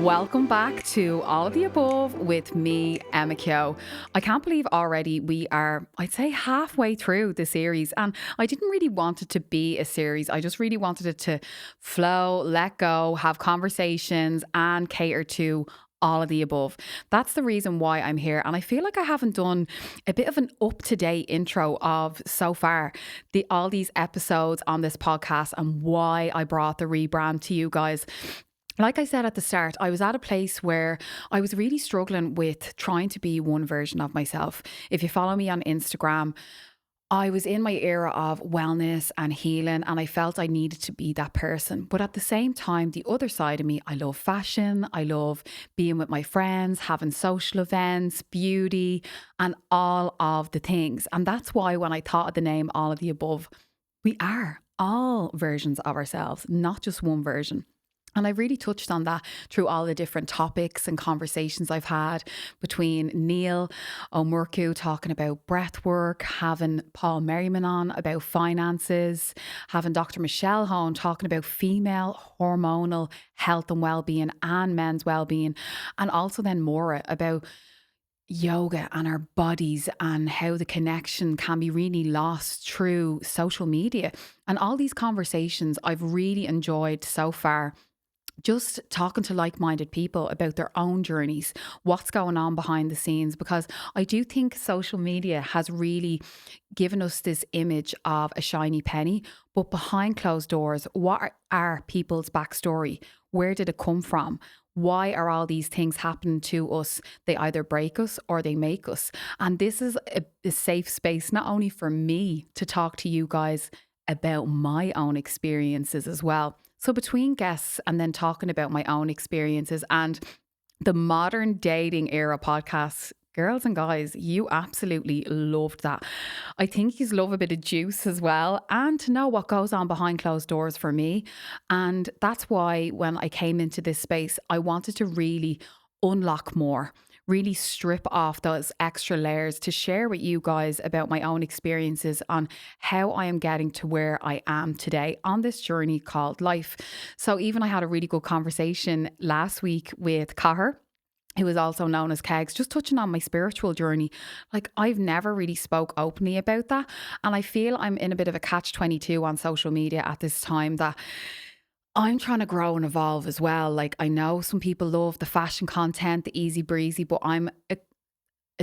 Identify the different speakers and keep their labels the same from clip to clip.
Speaker 1: Welcome back to All of the Above with me, Emma Kyo. I can't believe already we are, I'd say, halfway through the series. And I didn't really want it to be a series. I just really wanted it to flow, let go, have conversations, and cater to all of the above. That's the reason why I'm here. And I feel like I haven't done a bit of an up-to-date intro of so far all these episodes on this podcast and why I brought the rebrand to you guys. Like I said at the start, I was at a place where I was really struggling with trying to be one version of myself. If you follow me on Instagram, I was in my era of wellness and healing, and I felt I needed to be that person. But at the same time, the other side of me, I love fashion. I love being with my friends, having social events, beauty, and all of the things. And that's why when I thought of the name All of the Above, we are all versions of ourselves, not just one version. And I really touched on that through all the different topics and conversations I've had between Neil O'Murku talking about breath work, having Paul Merriman on about finances, having Dr. Michelle Hone talking about female hormonal health and well-being and men's well-being, and also then Maura about yoga and our bodies and how the connection can be really lost through social media. And all these conversations I've really enjoyed so far, just talking to like-minded people about their own journeys, what's going on behind the scenes, because I do think social media has really given us this image of a shiny penny, but behind closed doors, what are people's backstory? Where did it come from? Why are all these things happening to us? They either break us or they make us. And this is a safe space, not only for me to talk to you guys about my own experiences as well. So between guests and then talking about my own experiences and the modern dating era podcasts, girls and guys, you absolutely loved that. I think you love a bit of juice as well, and to know what goes on behind closed doors for me. And that's why when I came into this space, I wanted to really unlock more, really strip off those extra layers to share with you guys about my own experiences on how I am getting to where I am today on this journey called life. So even I had a really good conversation last week with Cahir, who is also known as Kegs, just touching on my spiritual journey. Like, I've never really spoke openly about that. And I feel I'm in a bit of a catch-22 on social media at this time, that I'm trying to grow and evolve as well. Like, I know some people love the fashion content, the easy breezy, but I'm a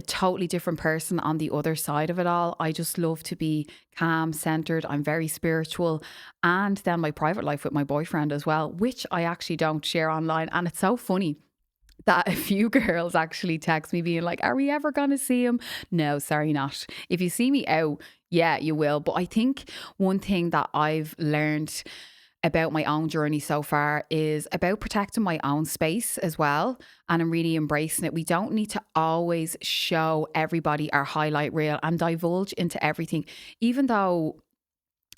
Speaker 1: totally different person on the other side of it all. I just love to be calm, centered. I'm very spiritual. And then my private life with my boyfriend as well, which I actually don't share online. And it's so funny that a few girls actually text me being like, are we ever going to see him? No, sorry, not. If you see me out, yeah, you will. But I think one thing that I've learned about my own journey so far is about protecting my own space as well. And I'm really embracing it. We don't need to always show everybody our highlight reel and divulge into everything, even though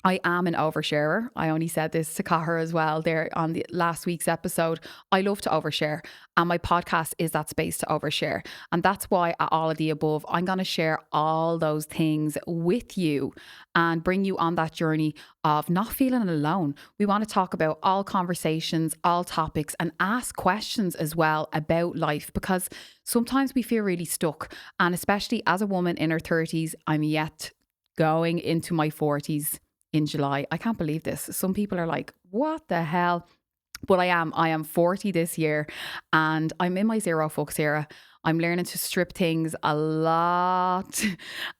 Speaker 1: I am an oversharer. I only said this to Cahir as well there on the last week's episode. I love to overshare, and my podcast is that space to overshare. And that's why at All of the Above, I'm going to share all those things with you and bring you on that journey of not feeling alone. We want to talk about all conversations, all topics, and ask questions as well about life, because sometimes we feel really stuck. And especially as a woman in her 30s, I'm yet going into my 40s. In July. I can't believe this. Some people are like, what the hell? But I am 40 this year, and I'm in my zero fucks era. I'm learning to strip things a lot,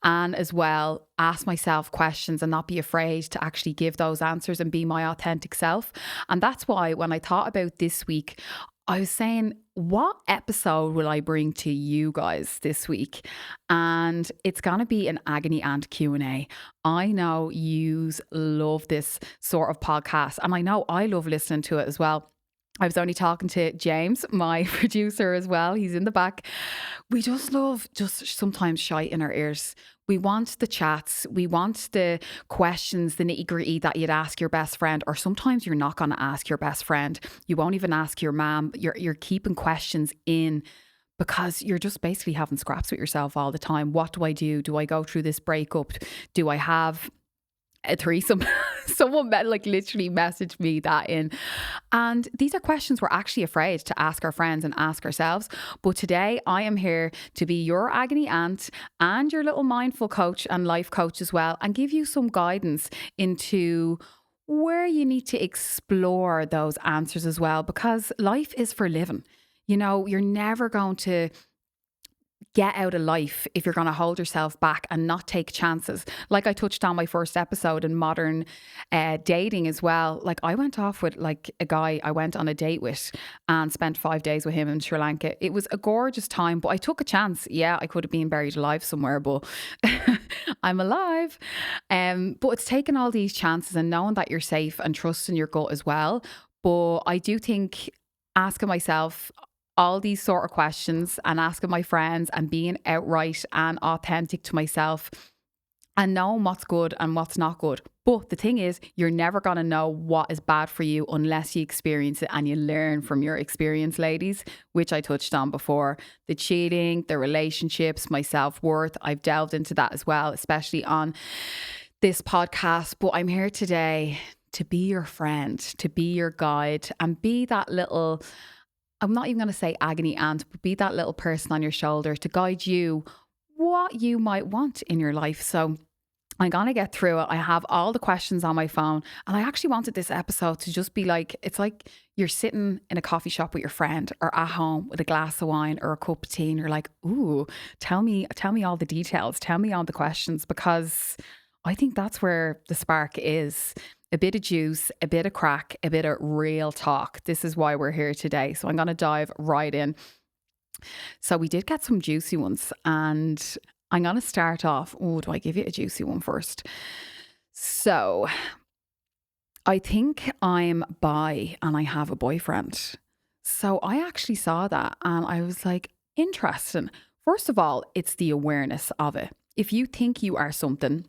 Speaker 1: and as well ask myself questions and not be afraid to actually give those answers and be my authentic self. And that's why when I thought about this week, I was saying, what episode will I bring to you guys this week? And it's going to be an Agony Aunt Q&A. I know yous love this sort of podcast, and I know I love listening to it as well. I was only talking to James, my producer as well. He's in the back. We just love just sometimes shite in our ears. We want the chats. We want the questions, the nitty gritty that you'd ask your best friend, or sometimes you're not going to ask your best friend. You won't even ask your mom. You're keeping questions in because you're just basically having scraps with yourself all the time. What do I do? Do I go through this breakup? Do I have a threesome. Someone like literally messaged me that in. And these are questions we're actually afraid to ask our friends and ask ourselves. But today I am here to be your agony aunt and your little mindful coach and life coach as well, and give you some guidance into where you need to explore those answers as well, because life is for living. You know, you're never going to get out of life if you're going to hold yourself back and not take chances. Like I touched on my first episode in modern dating as well. Like I went off with like a guy I went on a date with and spent 5 days with him in Sri Lanka. It was a gorgeous time, but I took a chance. Yeah, I could have been buried alive somewhere, but I'm alive. But it's taking all these chances and knowing that you're safe and trusting your gut as well. But I do think asking myself all these sort of questions and asking my friends and being outright and authentic to myself and knowing what's good and what's not good. But the thing is, you're never going to know what is bad for you unless you experience it and you learn from your experience, ladies, which I touched on before. The cheating, the relationships, my self-worth. I've delved into that as well, especially on this podcast. But I'm here today to be your friend, to be your guide, and be that little, I'm not even going to say agony aunt, but be that little person on your shoulder to guide you what you might want in your life. So I'm going to get through it. I have all the questions on my phone, and I actually wanted this episode to just be like, it's like you're sitting in a coffee shop with your friend or at home with a glass of wine or a cup of tea, and you're like, ooh, tell me all the details. Tell me all the questions, because I think that's where the spark is. A bit of juice, a bit of crack, a bit of real talk. This is why we're here today. So I'm going to dive right in. So we did get some juicy ones, and I'm going to start off. Oh, do I give you a juicy one first? So I think I'm bi and I have a boyfriend. So I actually saw that and I was like, interesting. First of all, it's the awareness of it. If you think you are something,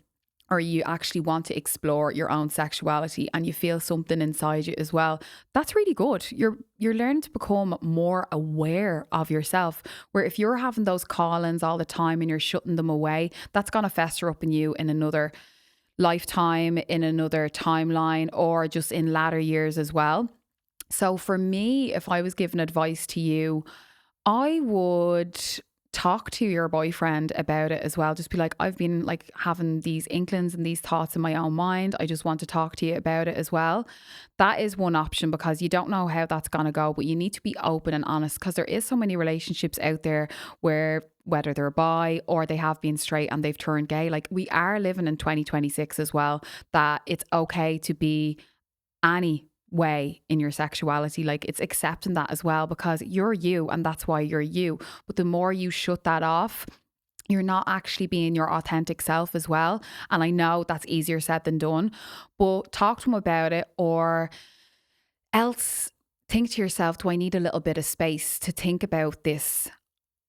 Speaker 1: or you actually want to explore your own sexuality and you feel something inside you as well, that's really good. You're learning to become more aware of yourself, where if you're having those call-ins all the time and you're shutting them away, that's going to fester up in you in another lifetime, in another timeline, or just in latter years as well. So for me, if I was giving advice to you, I would talk to your boyfriend about it as well. Just be like, I've been like having these inklings and these thoughts in my own mind. I just want to talk to you about it as well. That is one option, because you don't know how that's going to go, but you need to be open and honest, because there is so many relationships out there where whether they're bi or they have been straight and they've turned gay. Like we are living in 2026 as well, that it's okay to be any way in your sexuality. Like it's accepting that as well, because you're you and that's why you're you. But the more you shut that off, you're not actually being your authentic self as well. And I know that's easier said than done, but talk to them about it, or else think to yourself, do I need a little bit of space to think about this?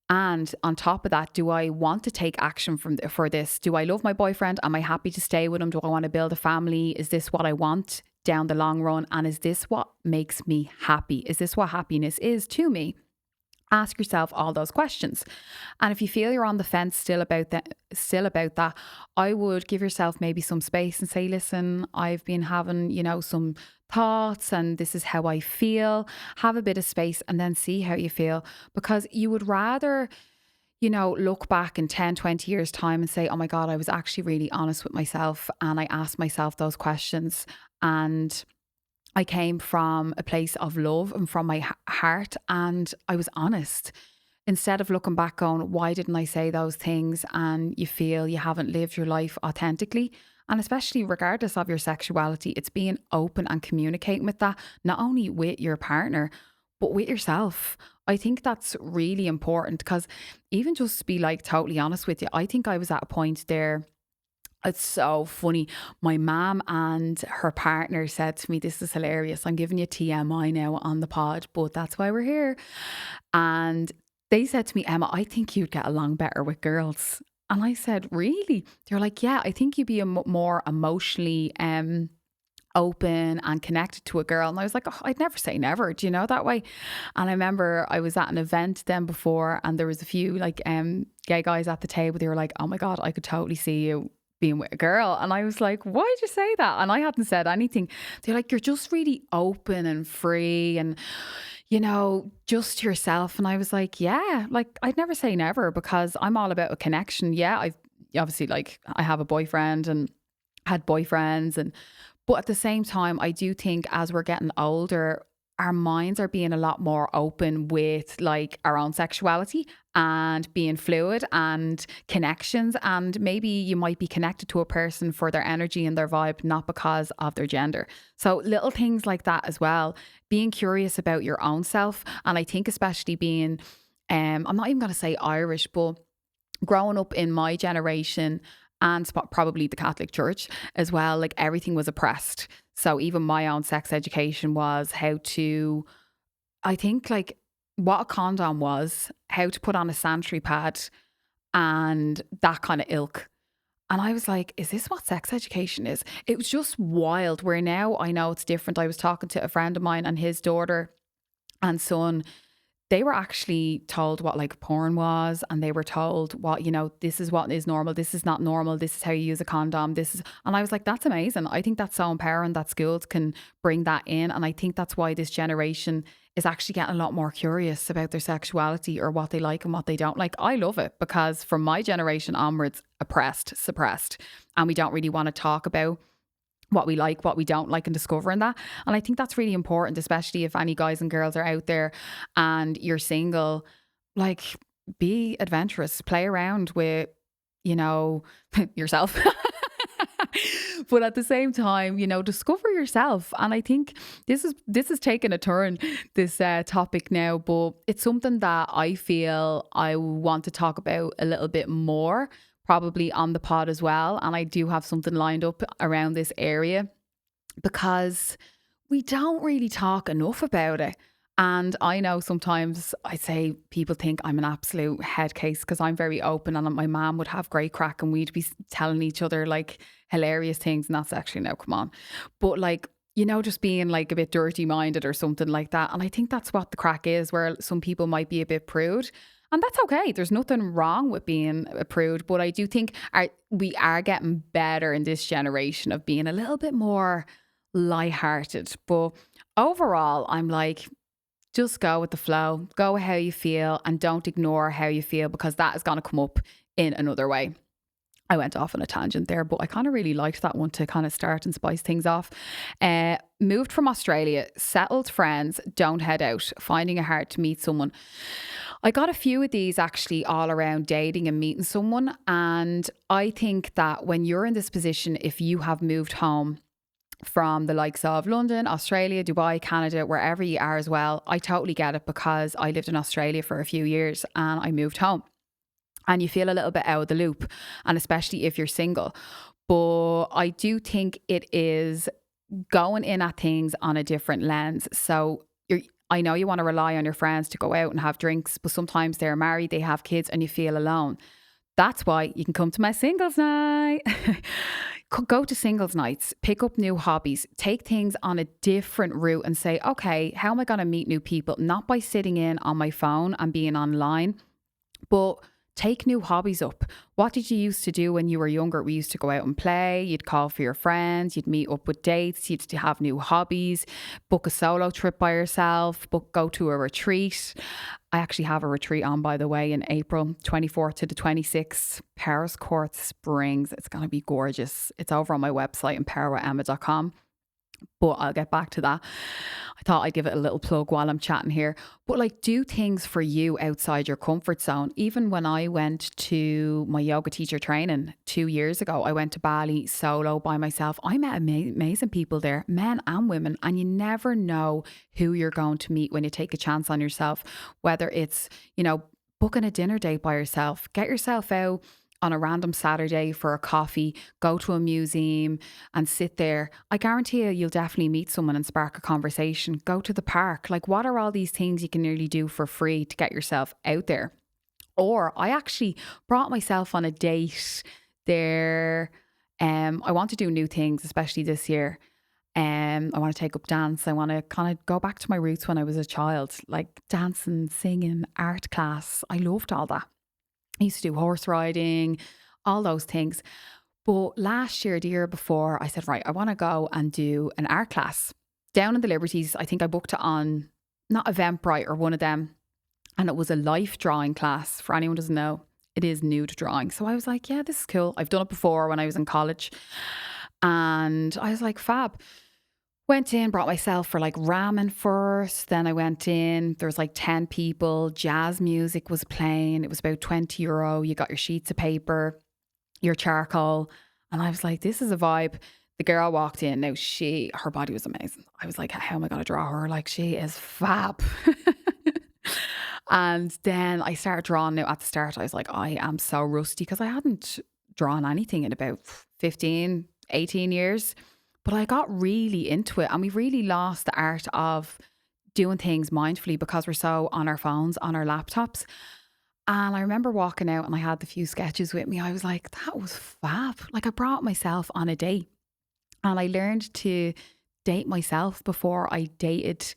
Speaker 1: And on top of that, do I want to take action for this? Do I love my boyfriend? Am I happy to stay with him? Do I want to build a family? Is this what I want down the long run? And is this what makes me happy? Is this what happiness is to me? Ask yourself all those questions. And if you feel you're on the fence still about that, I would give yourself maybe some space and say, listen, I've been having, some thoughts and this is how I feel. Have a bit of space and then see how you feel, because you would rather, look back in 10, 20 years time and say, oh my God, I was actually really honest with myself and I asked myself those questions and I came from a place of love and from my heart and I was honest. Instead of looking back going, why didn't I say those things? And you feel you haven't lived your life authentically. And especially regardless of your sexuality, it's being open and communicating with that, not only with your partner, but with yourself. I think that's really important, because even just to be like totally honest with you, I think I was at a point there. It's so funny. My mom and her partner said to me, this is hilarious. I'm giving you TMI now on the pod, but that's why we're here. And they said to me, Emma, I think you'd get along better with girls. And I said, really? They're like, yeah, I think you'd be more emotionally open and connected to a girl. And I was like, oh, I'd never say never. Do you know that way? And I remember I was at an event then before, and there was a few like gay guys at the table. They were like, oh my God, I could totally see you being with a girl. And I was like, why did you say that? And I hadn't said anything. They're like, you're just really open and free and, just yourself. And I was like, yeah, like I'd never say never because I'm all about a connection. Yeah, I obviously like I have a boyfriend and had boyfriends but at the same time, I do think as we're getting older, our minds are being a lot more open with like our own sexuality and being fluid and connections. And maybe you might be connected to a person for their energy and their vibe, not because of their gender. So little things like that as well. Being curious about your own self. And I think especially being, I'm not even going to say Irish, but growing up in my generation and probably the Catholic Church as well, like everything was oppressed. So even my own sex education was how to, I think, like what a condom was, how to put on a sanitary pad and that kind of ilk. And I was like, is this what sex education is? It was just wild. Where now I know it's different. I was talking to a friend of mine and his daughter and son, they were actually told what like porn was, and they were told what, this is what is normal, this is not normal, this is how you use a condom, this is, and I was like, that's amazing. I think that's so empowering that schools can bring that in. And I think that's why this generation is actually getting a lot more curious about their sexuality or what they like and what they don't like. I love it because from my generation onwards, oppressed, suppressed, and we don't really want to talk about what we like, what we don't like, and discovering that. And I think that's really important, especially if any guys and girls are out there and you're single, like be adventurous, play around with, yourself. But at the same time, discover yourself. And I think this is taking a turn, this topic now, but it's something that I feel I want to talk about a little bit more, probably on the pod as well. And I do have something lined up around this area because we don't really talk enough about it. And I know sometimes I say people think I'm an absolute head case because I'm very open, and my mom would have great crack and we'd be telling each other like hilarious things. And that's actually, no, come on. But like, just being like a bit dirty minded or something like that. And I think that's what the crack is, where some people might be a bit prude. And that's okay. There's nothing wrong with being a prude. But I do think we are getting better in this generation of being a little bit more lighthearted. But overall, I'm like, just go with the flow, go how you feel, and don't ignore how you feel because that is going to come up in another way. I went off on a tangent there, but I kind of really liked that one to kind of start and spice things off. Moved from Australia, settled friends, don't head out, finding it hard to meet someone. I got a few of these actually all around dating and meeting someone. And I think that when you're in this position, if you have moved home from the likes of London, Australia, Dubai, Canada, wherever you are as well, I totally get it because I lived in Australia for a few years and I moved home. And you feel a little bit out of the loop, and especially if you're single. But I do think it is going in at things on a different lens. So I know you want to rely on your friends to go out and have drinks, but sometimes they're married, they have kids, and you feel alone. That's why you can come to my singles night. Go to singles nights, pick up new hobbies, take things on a different route and say, okay, how am I going to meet new people? Not by sitting in on my phone and being online, but take new hobbies up. What did you used to do when you were younger? We used to go out and play. You'd call for your friends. You'd meet up with dates. You'd have new hobbies. Book a solo trip by yourself. Go to a retreat. I actually have a retreat on, by the way, in April 24th to the 26th. Paris Court Springs. It's going to be gorgeous. It's over on my website, empowerwithemma.com. But I'll get back to that. I thought I'd give it a little plug while I'm chatting here. But like, do things for you outside your comfort zone. Even when I went to my yoga teacher training 2 years ago, I went to Bali solo by myself. I met amazing people there, men and women. And you never know who you're going to meet when you take a chance on yourself. Whether it's, booking a dinner date by yourself, get yourself out on a random Saturday for a coffee, go to a museum and sit there. I guarantee you'll definitely meet someone and spark a conversation. Go to the park. Like, what are all these things you can nearly do for free to get yourself out there? Or I actually brought myself on a date there. I want to do new things, especially this year. I want to take up dance. I want to kind of go back to my roots when I was a child, like dancing, singing, art class. I loved all that. I used to do horse riding, all those things. But last year, the year before, I said, right, I want to go and do an art class down in the Liberties. I think I booked it on not Eventbrite or one of them. And it was a life drawing class. For anyone who doesn't know, it is nude drawing. So I was like, yeah, this is cool. I've done it before when I was in college. And I was like, fab. Went in, brought myself for like ramen first. Then I went in, there was like 10 people. Jazz music was playing. It was about €20. You got your sheets of paper, your charcoal. And I was like, this is a vibe. The girl walked in. Now her body was amazing. I was like, how am I going to draw her? Like, she is fab. And then I started drawing. Now at the start, I was like, I am so rusty because I hadn't drawn anything in about 15, 18 years. But I got really into it, and we really lost the art of doing things mindfully because we're so on our phones, on our laptops. And I remember walking out and I had the few sketches with me. I was like, that was fab. Like, I brought myself on a date, and I learned to date myself before I dated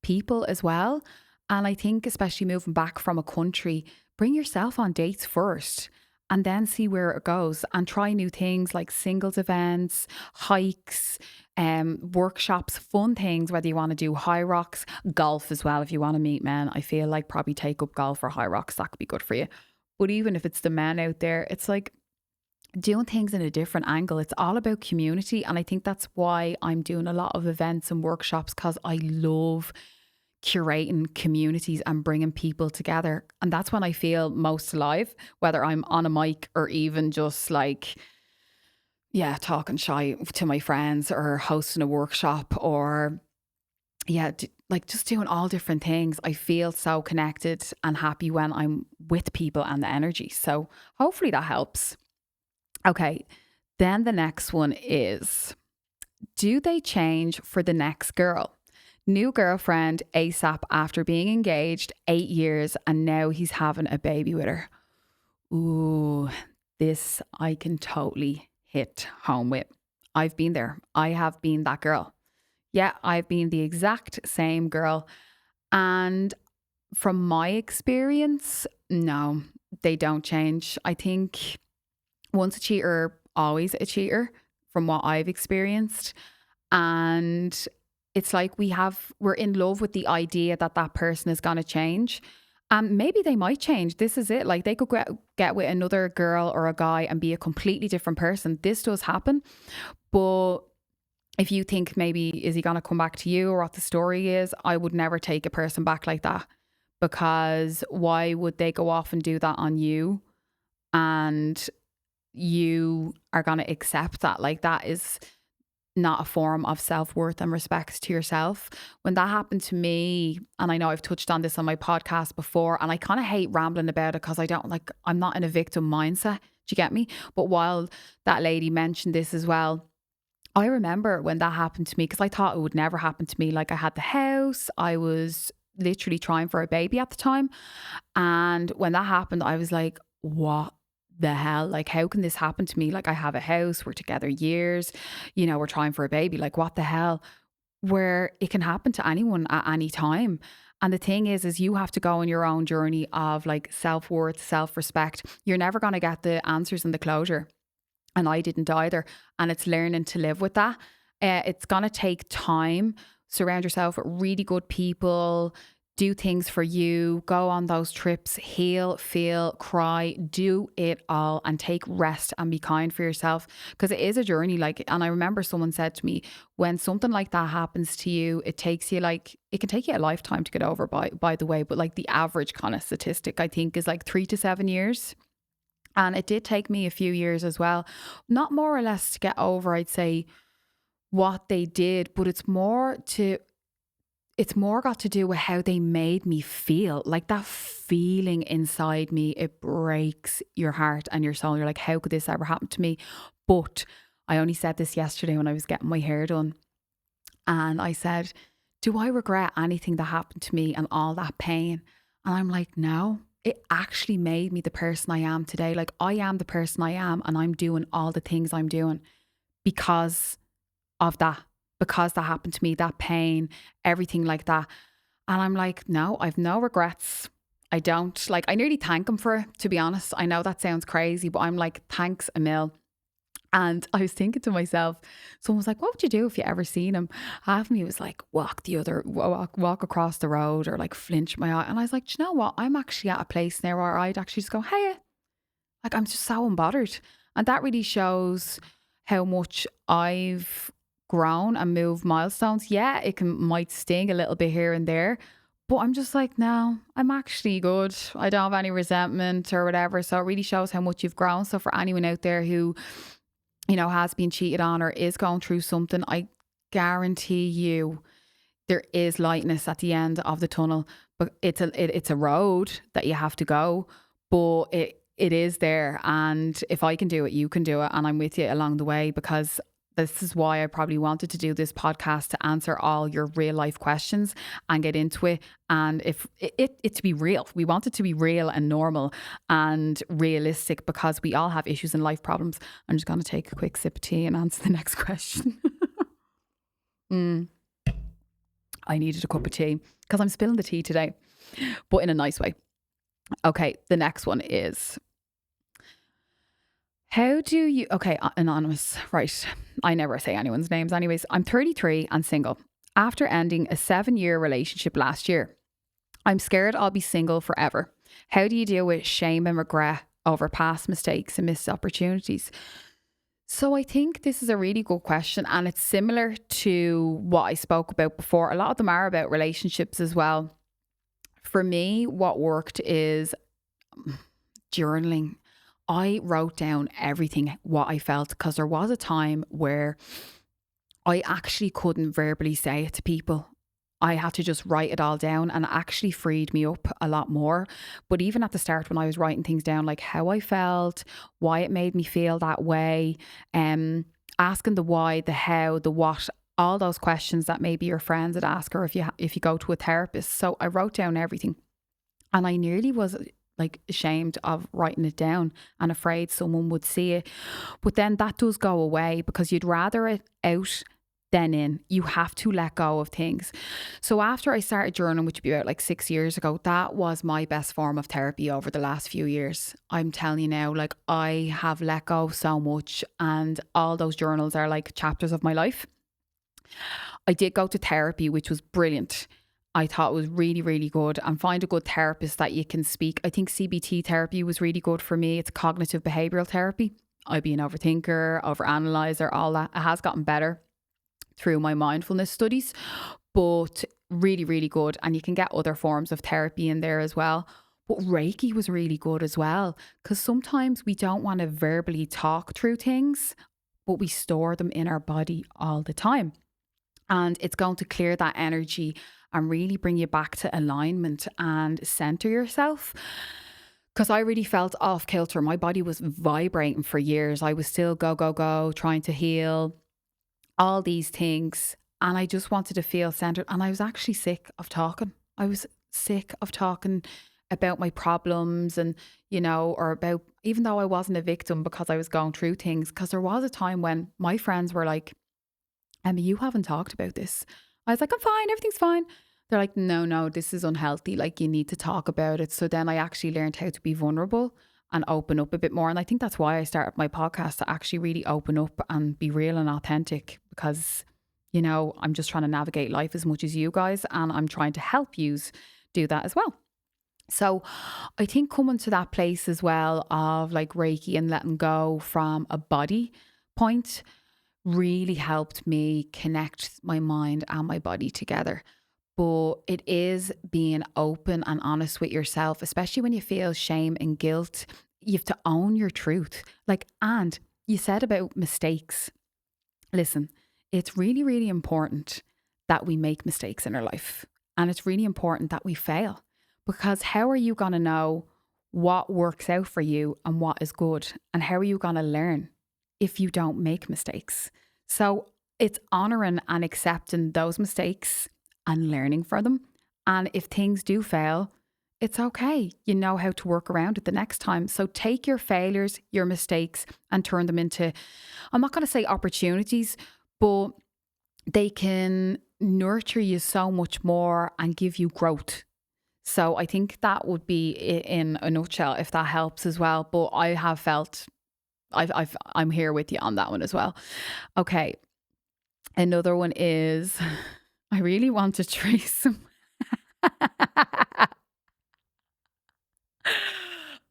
Speaker 1: people as well. And I think, especially moving back from a country, bring yourself on dates first and then see where it goes, and try new things like singles events, hikes, workshops, fun things, whether you want to do high rocks, golf as well. If you want to meet men, I feel like probably take up golf or high rocks. That could be good for you. But even if it's the men out there, it's like doing things in a different angle. It's all about community. And I think that's why I'm doing a lot of events and workshops, because I love curating communities and bringing people together. And that's when I feel most alive, whether I'm on a mic or even just like, yeah, talking shy to my friends or hosting a workshop or, yeah, like just doing all different things. I feel so connected and happy when I'm with people and the energy. So hopefully that helps. Okay. Then the next one is, do they change for the next girl? New girlfriend ASAP after being engaged 8 years, and now he's having a baby with her. Ooh, this I can totally hit home with. I've been there. I have been that girl. Yeah, I've been the exact same girl. And from my experience, no, they don't change. I think once a cheater, always a cheater, from what I've experienced. And it's like we're in love with the idea that that person is going to change. And maybe they might change. This is it. Like, they could get with another girl or a guy and be a completely different person. This does happen. But if you think maybe, is he going to come back to you or what the story is, I would never take a person back like that. Because why would they go off and do that on you? And you are going to accept that. Like, that is not a form of self-worth and respect to yourself. When that happened to me, and I know I've touched on this on my podcast before, and I kind of hate rambling about it because I'm not in a victim mindset. Do you get me? But while that lady mentioned this as well, I remember when that happened to me, because I thought it would never happen to me. Like, I had the house, I was literally trying for a baby at the time. And when that happened, I was like, what the hell? Like, how can this happen to me? Like, I have a house, we're together years, we're trying for a baby. Like, what the hell? Where it can happen to anyone at any time. And the thing is you have to go on your own journey of like self-worth, self-respect. You're never going to get the answers and the closure. And I didn't either. And it's learning to live with that. It's going to take time. Surround yourself with really good people. Do things for you, go on those trips, heal, feel, cry, do it all, and take rest and be kind for yourself, because it is a journey. Like, and I remember someone said to me, when something like that happens to you, it can take you a lifetime to get over, by the way, but like the average kind of statistic, I think, is like 3 to 7 years. And it did take me a few years as well, not more or less to get over, I'd say, what they did, but it's more got to do with how they made me feel. Like, that feeling inside me, it breaks your heart and your soul. You're like, how could this ever happen to me? But I only said this yesterday when I was getting my hair done. And I said, do I regret anything that happened to me and all that pain? And I'm like, no, it actually made me the person I am today. Like, I am the person I am, and I'm doing all the things I'm doing because of that. Because that happened to me, that pain, everything like that. And I'm like, no, I've no regrets. I don't. Like, I nearly thank him for it, to be honest. I know that sounds crazy, but I'm like, thanks a mil. And I was thinking to myself, someone was like, what would you do if you ever seen him? Half of me was like, walk across the road or like flinch my eye. And I was like, do you know what? I'm actually at a place now where I'd actually just go, hey, like I'm just so unbothered. And that really shows how much I've grown and moved milestones. Yeah, might sting a little bit here and there. But I'm just like, no, I'm actually good. I don't have any resentment or whatever. So it really shows how much you've grown. So for anyone out there who, has been cheated on or is going through something, I guarantee you there is lightness at the end of the tunnel. But it's a road that you have to go, but it is there. And if I can do it, you can do it. And I'm with you along the way, because this is why I probably wanted to do this podcast, to answer all your real life questions and get into it. And if it to be real, we want it to be real and normal and realistic, because we all have issues and life problems. I'm just going to take a quick sip of tea and answer the next question. I needed a cup of tea because I'm spilling the tea today, but in a nice way. Okay, the next one is, okay, anonymous, right. I never say anyone's names anyways. I'm 33 and single. After ending a 7-year relationship last year, I'm scared I'll be single forever. How do you deal with shame and regret over past mistakes and missed opportunities? So I think this is a really good question, and it's similar to what I spoke about before. A lot of them are about relationships as well. For me, what worked is journaling. I wrote down everything, what I felt, because there was a time where I actually couldn't verbally say it to people. I had to just write it all down, and it actually freed me up a lot more. But even at the start, when I was writing things down, like how I felt, why it made me feel that way, asking the why, the how, the what, all those questions that maybe your friends would ask, or if you go to a therapist. So I wrote down everything, and I nearly was like ashamed of writing it down and afraid someone would see it. But then that does go away, because you'd rather it out than in. You have to let go of things. So after I started journaling, which would be about like 6 years ago, that was my best form of therapy over the last few years. I'm telling you now, like I have let go so much, and all those journals are like chapters of my life. I did go to therapy, which was brilliant. I thought it was really, really good, and find a good therapist that you can speak. I think CBT therapy was really good for me. It's cognitive behavioural therapy. I'd be an overthinker, overanalyzer, all that. It has gotten better through my mindfulness studies, but really, really good. And you can get other forms of therapy in there as well. But Reiki was really good as well, because sometimes we don't want to verbally talk through things, but we store them in our body all the time. And it's going to clear that energy and really bring you back to alignment and center yourself. Because I really felt off kilter. My body was vibrating for years. I was still go, trying to heal, all these things. And I just wanted to feel centered. And I was actually sick of talking. I was sick of talking about my problems and, or about, even though I wasn't a victim because I was going through things. Because there was a time when my friends were like, Emma, you haven't talked about this. I was like, I'm fine, everything's fine. They're like, no, this is unhealthy. Like, you need to talk about it. So then I actually learned how to be vulnerable and open up a bit more. And I think that's why I started my podcast, to actually really open up and be real and authentic, because, I'm just trying to navigate life as much as you guys, and I'm trying to help you do that as well. So I think coming to that place as well of like Reiki and letting go from a body point really helped me connect my mind and my body together. But it is being open and honest with yourself, especially when you feel shame and guilt. You have to own your truth. And you said about mistakes. Listen, it's really, really important that we make mistakes in our life. And it's really important that we fail, because how are you going to know what works out for you and what is good? And how are you going to learn if you don't make mistakes? So it's honoring and accepting those mistakes and learning from them. And if things do fail, it's okay. You know how to work around it the next time. So take your failures, your mistakes, and turn them into, I'm not going to say opportunities, but they can nurture you so much more and give you growth. So I think that would be in a nutshell, if that helps as well. But I have felt I'm here with you on that one as well. Okay. Another one is I really want to trace.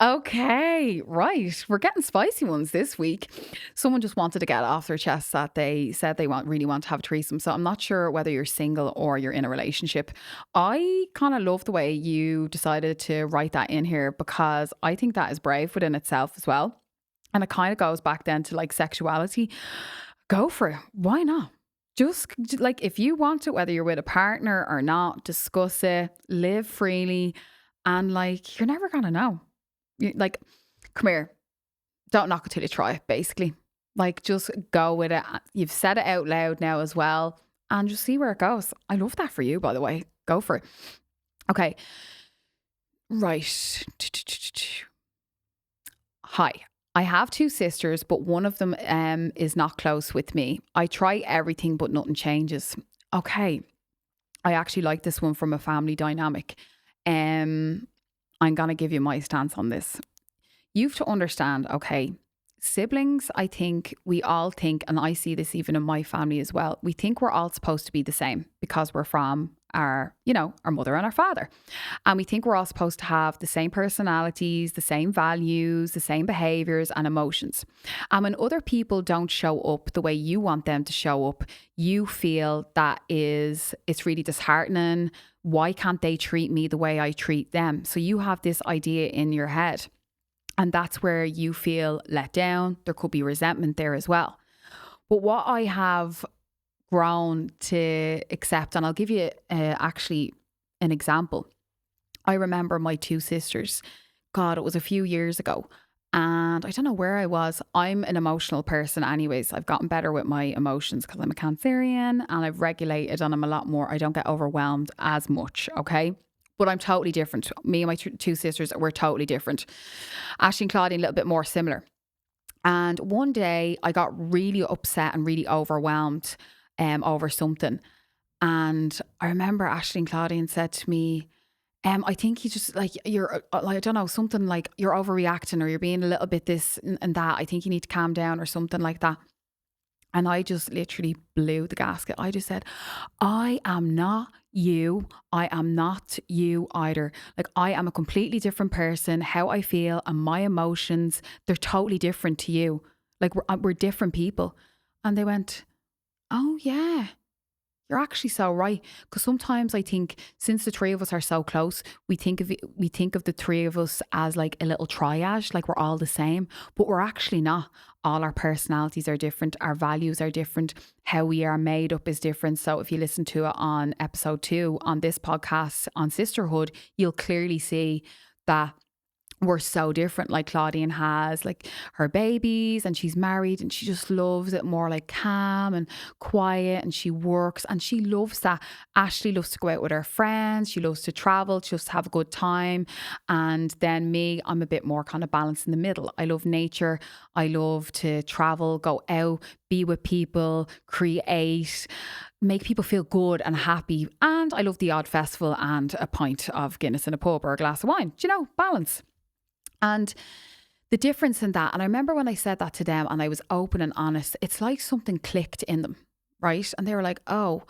Speaker 1: Okay, right. We're getting spicy ones this week. Someone just wanted to get off their chest that they said they really want to have a threesome. So I'm not sure whether you're single or you're in a relationship. I kind of love the way you decided to write that in here because I think that is brave within itself as well. And it kind of goes back then to like sexuality. Go for it. Why not? Just like if you want it, whether you're with a partner or not, discuss it, live freely, and like you're never gonna know. Like, come here, don't knock it till you try it, basically. Like, just go with it. You've said it out loud now as well, and just see where it goes. I love that for you, by the way. Go for it. Okay. Right. Hi. I have two sisters, but one of them is not close with me. I try everything, but nothing changes. Okay. I actually like this one from a family dynamic. I'm going to give you my stance on this. You've to understand, okay, siblings, I think we all think, and I see this even in my family as well, we think we're all supposed to be the same because we're from our mother and our father. And we think we're all supposed to have the same personalities, the same values, the same behaviors and emotions. And when other people don't show up the way you want them to show up, you feel that it's really disheartening. Why can't they treat me the way I treat them? So you have this idea in your head. And that's where you feel let down. There could be resentment there as well. But what I have grown to accept, and I'll give you actually an example. I remember my two sisters. God, it was a few years ago. And I don't know where I was. I'm an emotional person anyways. I've gotten better with my emotions because I'm a Cancerian and I've regulated and I'm a lot more. I don't get overwhelmed as much, okay? But I'm totally different. Me and my two sisters, we're totally different. Ashley and Claudia, a little bit more similar. And one day I got really upset and really overwhelmed over something. And I remember Ashley and Claudia said to me, I think you just like you're like, I don't know, something like you're overreacting or you're being a little bit this and that. I think you need to calm down or something like that. And I just literally blew the gasket. I just said, I am not you. I am not you either. Like I am a completely different person. How I feel and my emotions, they're totally different to you. Like we're different people. And they went, oh yeah. You're actually so right. Because sometimes I think since the three of us are so close, we think of the three of us as like a little triage, like we're all the same, but we're actually not. All our personalities are different. Our values are different. How we are made up is different. So if you listen to it on episode 2 on this podcast on sisterhood, you'll clearly see that we're so different. Like Claudine has like her babies and she's married and she just loves it more like calm and quiet, and she works and she loves that. Ashley loves to go out with her friends. She loves to travel. She loves to have a good time. And then me, I'm a bit more kind of balanced in the middle. I love nature. I love to travel, go out, be with people, create, make people feel good and happy. And I love the odd festival and a pint of Guinness in a pub or a glass of wine. Do you know, balance. And the difference in that, and I remember when I said that to them and I was open and honest, it's like something clicked in them, right? And they were like, oh,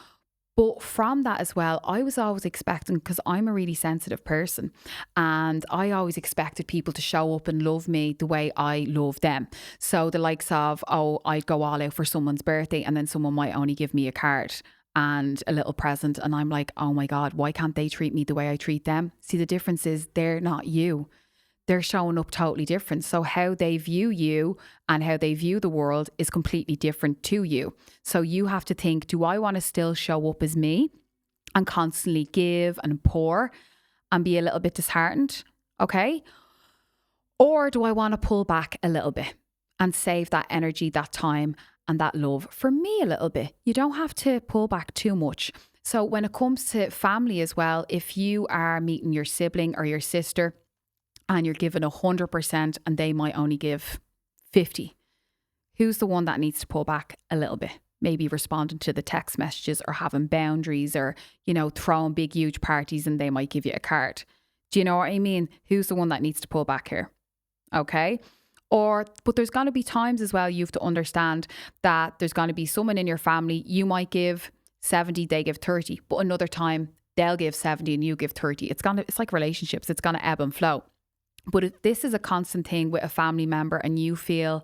Speaker 1: but from that as well, I was always expecting, because I'm a really sensitive person, and I always expected people to show up and love me the way I love them. So the likes of, oh, I'd go all out for someone's birthday and then someone might only give me a card and a little present. And I'm like, oh my God, why can't they treat me the way I treat them? See, the difference is they're not you. They're showing up totally different. So how they view you and how they view the world is completely different to you. So you have to think, do I want to still show up as me and constantly give and pour and be a little bit disheartened? Okay. Or do I want to pull back a little bit and save that energy, that time and that love for me a little bit? You don't have to pull back too much. So when it comes to family as well, if you are meeting your sibling or your sister and you're giving 100% and they might only give 50, who's the one that needs to pull back a little bit? Maybe responding to the text messages or having boundaries or, throwing big, huge parties and they might give you a card. Do you know what I mean? Who's the one that needs to pull back here? Okay. But there's going to be times as well you have to understand that there's going to be someone in your family, you might give 70, they give 30, but another time they'll give 70 and you give 30. It's like relationships, it's going to ebb and flow. But if this is a constant thing with a family member and you feel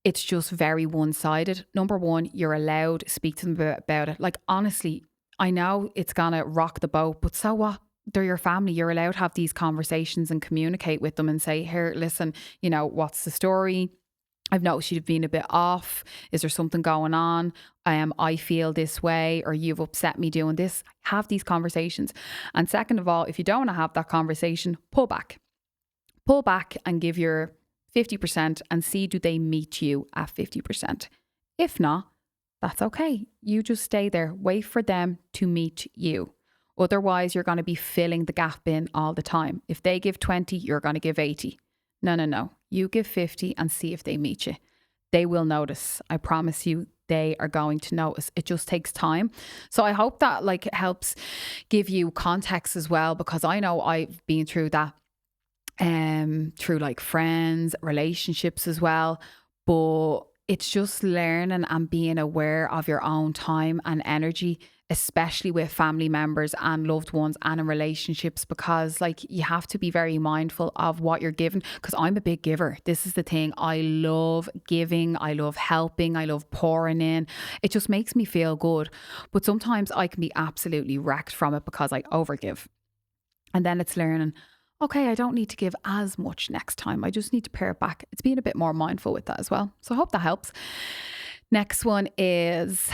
Speaker 1: it's just very one-sided, number one, you're allowed to speak to them about it. Like, honestly, I know it's going to rock the boat, but so what? They're your family. You're allowed to have these conversations and communicate with them and say, here, listen, what's the story? I've noticed you've been a bit off. Is there something going on? I feel this way, or you've upset me doing this. Have these conversations. And second of all, if you don't want to have that conversation, pull back. Pull back and give your 50% and see, do they meet you at 50%? If not, that's okay. You just stay there. Wait for them to meet you. Otherwise, you're going to be filling the gap in all the time. If they give 20, you're going to give 80. No. You give 50 and see if they meet you. They will notice. I promise you, they are going to notice. It just takes time. So I hope that helps give you context as well, because I know I've been through that through friends, relationships as well. But it's just learning and being aware of your own time and energy, especially with family members and loved ones and in relationships, because you have to be very mindful of what you're giving. Because I'm a big giver. This is the thing. I love giving. I love helping. I love pouring in. It just makes me feel good. But sometimes I can be absolutely wrecked from it because I overgive. And then it's learning, okay, I don't need to give as much next time. I just need to pare it back. It's being a bit more mindful with that as well. So I hope that helps. Next one is,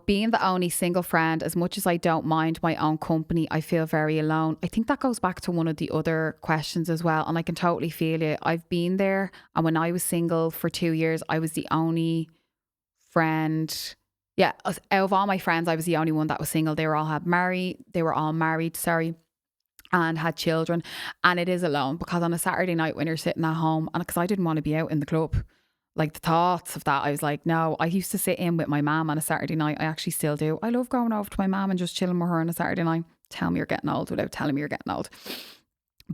Speaker 1: being the only single friend, as much as I don't mind my own company, I feel very alone. I think that goes back to one of the other questions as well. And I can totally feel it. I've been there. And when I was single for 2 years, I was the only friend. Yeah, out of all my friends, I was the only one that was single. They were all married, and had children. And it is alone, because on a Saturday night when you're sitting at home, and because I didn't want to be out in the club, the thoughts of that, I was like, no. I used to sit in with my mum on a Saturday night. I actually still do. I love going over to my mum and just chilling with her on a Saturday night. Tell me you're getting old without telling me you're getting old.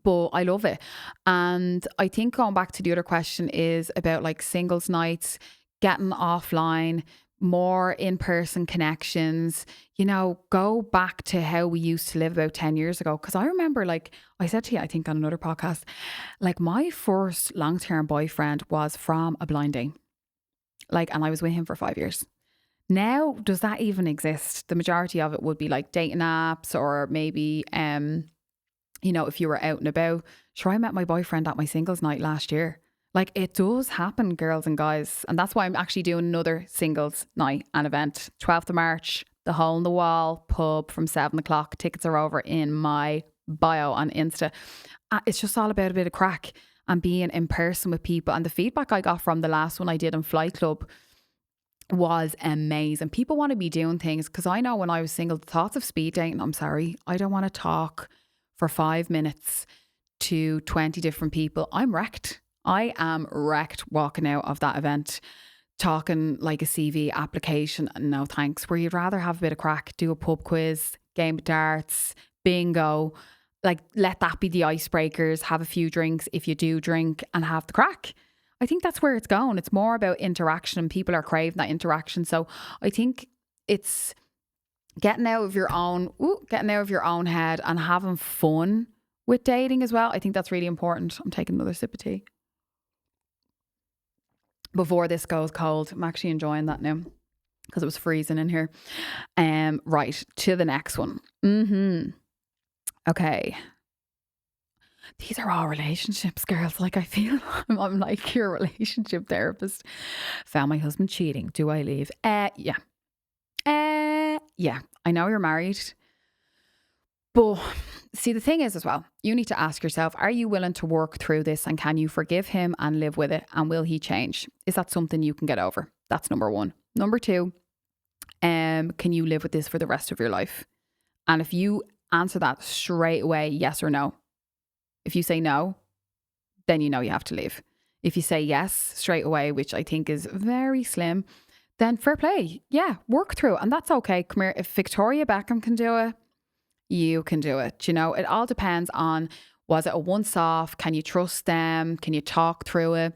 Speaker 1: But I love it. And I think going back to the other question is about singles nights, getting offline, more in-person connections, go back to how we used to live about 10 years ago. Because I remember, I said to you, I think on another podcast, my first long-term boyfriend was from a blind date. And I was with him for 5 years. Now, does that even exist? The majority of it would be dating apps, or maybe, if you were out and about. Sure, I met my boyfriend at my singles night last year. It does happen, girls and guys. And that's why I'm actually doing another singles night and event. 12th of March, the Hole in the Wall pub from 7 o'clock. Tickets are over in my bio on Insta. It's just all about a bit of crack and being in person with people. And the feedback I got from the last one I did in Flight Club was amazing. People want to be doing things, because I know when I was single, the thoughts of speed dating, I'm sorry, I don't want to talk for 5 minutes to 20 different people. I'm wrecked. I am wrecked walking out of that event talking like a CV application. No thanks. Where you'd rather have a bit of crack, do a pub quiz, game of darts, bingo. Let that be the icebreakers. Have a few drinks if you do drink, and have the crack. I think that's where it's going. It's more about interaction, and people are craving that interaction. So I think it's getting out of your own head and having fun with dating as well. I think that's really important. I'm taking another sip of tea before this goes cold. I'm actually enjoying that now because it was freezing in here. Right, to the next one. Okay. These are all relationships, girls. I feel I'm like your relationship therapist. Found my husband cheating. Do I leave? Yeah. Yeah. I know you're married. But see, the thing is as well, you need to ask yourself, are you willing to work through this, and can you forgive him and live with it? And will he change? Is that something you can get over? That's number one. Number two, can you live with this for the rest of your life? And if you answer that straight away, yes or no. If you say no, then you know you have to leave. If you say yes straight away, which I think is very slim, then fair play. Yeah, work through it. And that's okay. Come here. If Victoria Beckham can do it, you can do it. It all depends on, was it a once off? Can you trust them? Can you talk through it?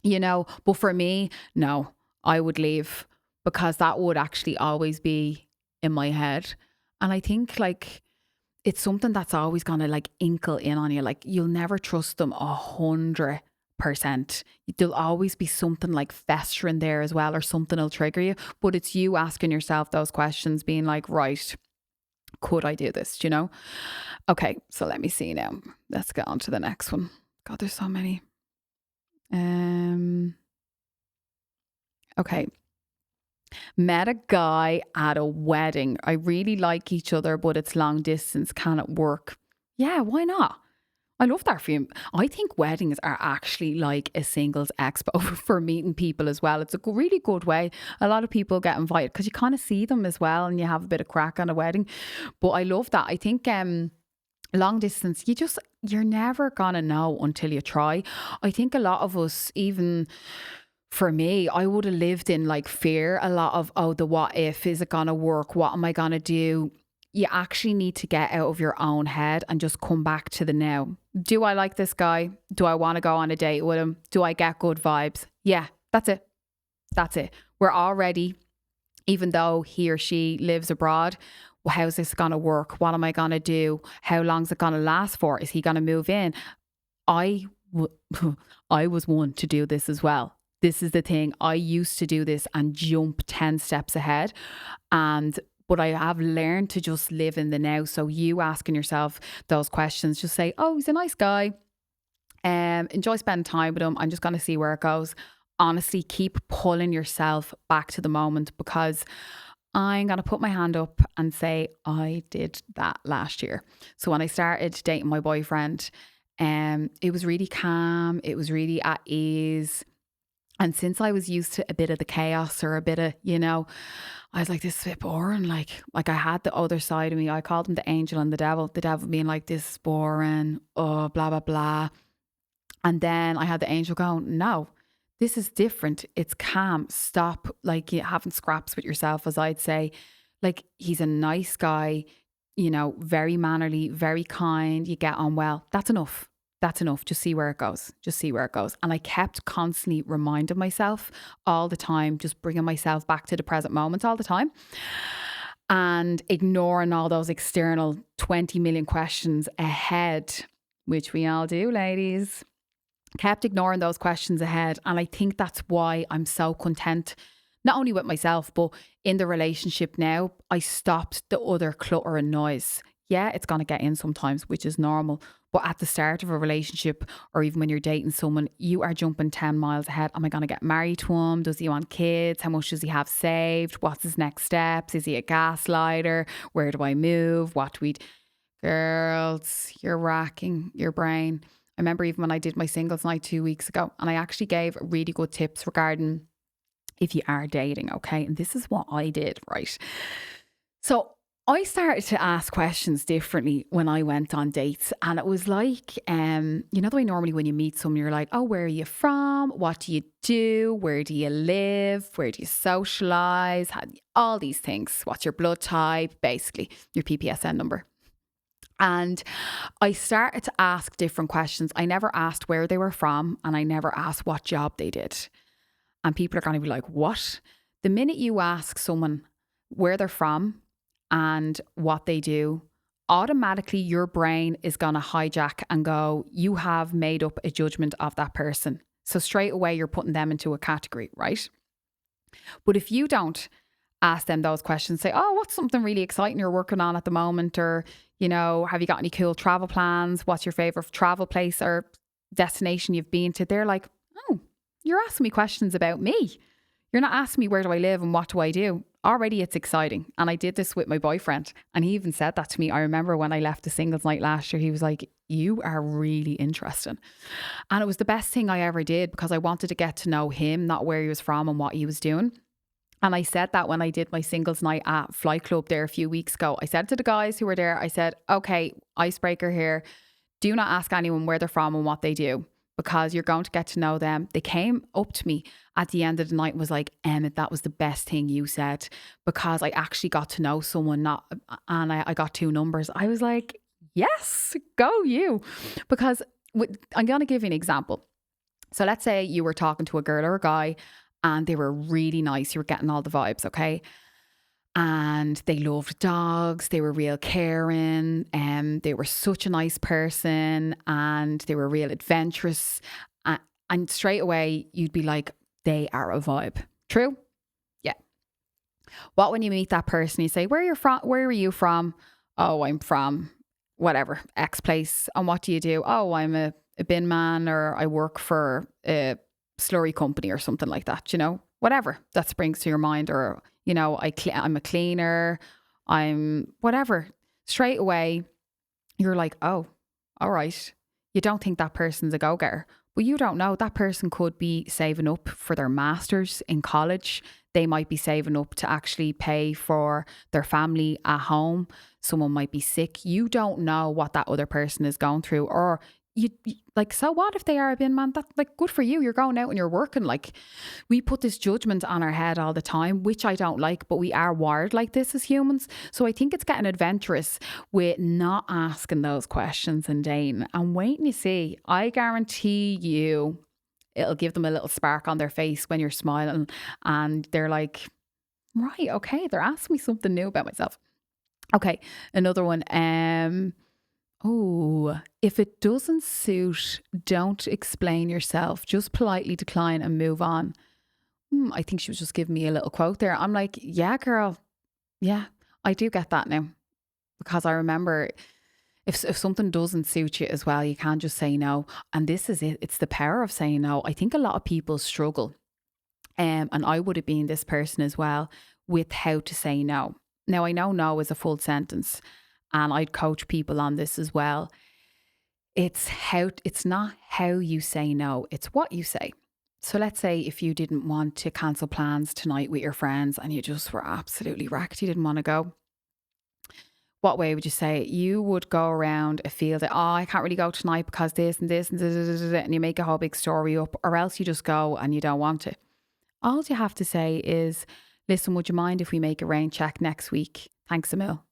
Speaker 1: But for me, no, I would leave because that would actually always be in my head. And I think like it's something that's always gonna like inkle in on you. Like you'll never trust them 100%. There'll always be something like festering there as well, or something will trigger you. But it's you asking yourself those questions, being like, right, could I do this? Okay, so let me see now. Let's get on to the next one. God, there's so many. Okay. Met a guy at a wedding. I really like each other, but it's long distance. Can it work? Yeah, why not? I love that for you. I think weddings are actually like a singles expo for meeting people as well. It's a really good way. A lot of people get invited because you kind of see them as well and you have a bit of crack on a wedding. But I love that. I think long distance, you're never gonna know until you try. I think a lot of us, even for me, I would have lived in like fear a lot of, oh, the what if, is it gonna work? What am I gonna do? You actually need to get out of your own head and just come back to the now. Do I like this guy? Do I want to go on a date with him? Do I get good vibes? Yeah, that's it. That's it. We're already, even though he or she lives abroad, well, how's this going to work? What am I going to do? How long's it going to last for? Is he going to move in? I I was one to do this as well. This is the thing. I used to do this and jump 10 steps ahead. But I have learned to just live in the now. So you asking yourself those questions, just say, oh, he's a nice guy. Enjoy spending time with him. I'm just going to see where it goes. Honestly, keep pulling yourself back to the moment, because I'm going to put my hand up and say I did that last year. So when I started dating my boyfriend, it was really calm. It was really at ease. And since I was used to a bit of the chaos, or a bit of, I was like, this is a bit boring. Like I had the other side of me. I called him the angel and the devil. The devil being like, this is boring. Oh, blah, blah, blah. And then I had the angel going, no, this is different. It's calm. Stop like you having scraps with yourself, as I'd say. Like, he's a nice guy, very mannerly, very kind. You get on well. That's enough. That's enough. Just see where it goes. Just see where it goes. And I kept constantly reminding myself all the time, just bringing myself back to the present moment all the time, and ignoring all those external 20 million questions ahead, which we all do, ladies. Kept ignoring those questions ahead. And I think that's why I'm so content, not only with myself, but in the relationship now. I stopped the other clutter and noise. Yeah, it's going to get in sometimes, which is normal. But at the start of a relationship, or even when you're dating someone, you are jumping 10 miles ahead. Am I going to get married to him? Does he want kids? How much does he have saved? What's his next steps? Is he a gaslighter? Where do I move? What do we... Girls, you're racking your brain. I remember even when I did my singles night 2 weeks ago, and I actually gave really good tips regarding if you are dating, okay? And this is what I did, right? So I started to ask questions differently when I went on dates. And it was like, the way normally when you meet someone, you're like, oh, where are you from? What do you do? Where do you live? Where do you socialise? All these things. What's your blood type? Basically, your PPSN number. And I started to ask different questions. I never asked where they were from, and I never asked what job they did. And people are going to be like, what? The minute you ask someone where they're from and what they do, automatically your brain is going to hijack and go, you have made up a judgment of that person. So straight away, you're putting them into a category, right? But if you don't ask them those questions, say, oh, what's something really exciting you're working on at the moment? Or, have you got any cool travel plans? What's your favorite travel place or destination you've been to? They're like, oh, you're asking me questions about me. You're not asking me where do I live and what do I do. Already it's exciting. And I did this with my boyfriend, and he even said that to me. I remember when I left the singles night last year, he was like, you are really interesting. And it was the best thing I ever did, because I wanted to get to know him, not where he was from and what he was doing. And I said that when I did my singles night at Flight Club there a few weeks ago. I said to the guys who were there, I said, okay, icebreaker here. Do not ask anyone where they're from and what they do, because you're going to get to know them. They came up to me at the end of the night and was like, Emmett, that was the best thing you said, because I actually got to know someone, and I got 2 numbers. I was like, yes, go you. Because I'm going to give you an example. So let's say you were talking to a girl or a guy and they were really nice. You were getting all the vibes, okay? And they loved dogs. They were real caring. They were such a nice person and they were real adventurous. And straight away, you'd be like, they are a vibe. True? Yeah. What when you meet that person, you say, where are you from? Where are you from? Oh, I'm from whatever, X place. And what do you do? Oh, I'm a bin man, or I work for a slurry company or something like that, whatever that springs to your mind. Or, I'm a cleaner, I'm whatever. Straight away, you're like, oh, all right. You don't think that person's a go-getter. But you don't know. That person could be saving up for their masters in college. They might be saving up to actually pay for their family at home. Someone might be sick. You don't know what that other person is going through. Or like, so what if they are a bin man? That, like, good for you. You're going out and you're working. Like, we put this judgment on our head all the time, which I don't like, but we are wired like this as humans. So I think it's getting adventurous with not asking those questions and dating and waiting to see. I guarantee you it'll give them a little spark on their face when you're smiling and they're like, right, okay, they're asking me something new about myself. Okay, another one. Oh, if it doesn't suit, don't explain yourself. Just politely decline and move on. I think she was just giving me a little quote there. I'm like, yeah, girl. Yeah, I do get that now. Because I remember if something doesn't suit you as well, you can't just say no. And this is it. It's the power of saying no. I think a lot of people struggle. And I would have been this person as well with how to say no. Now, I know no is a full sentence. And I'd coach people on this as well. It's not how you say no, it's what you say. So let's say if you didn't want to cancel plans tonight with your friends and you just were absolutely wrecked, you didn't want to go. What way would you say it? You would go around a field that, I can't really go tonight because this and this and and you make a whole big story up, or else you just go and you don't want to. All you have to say is, listen, would you mind if we make a rain check next week? Thanks a mil.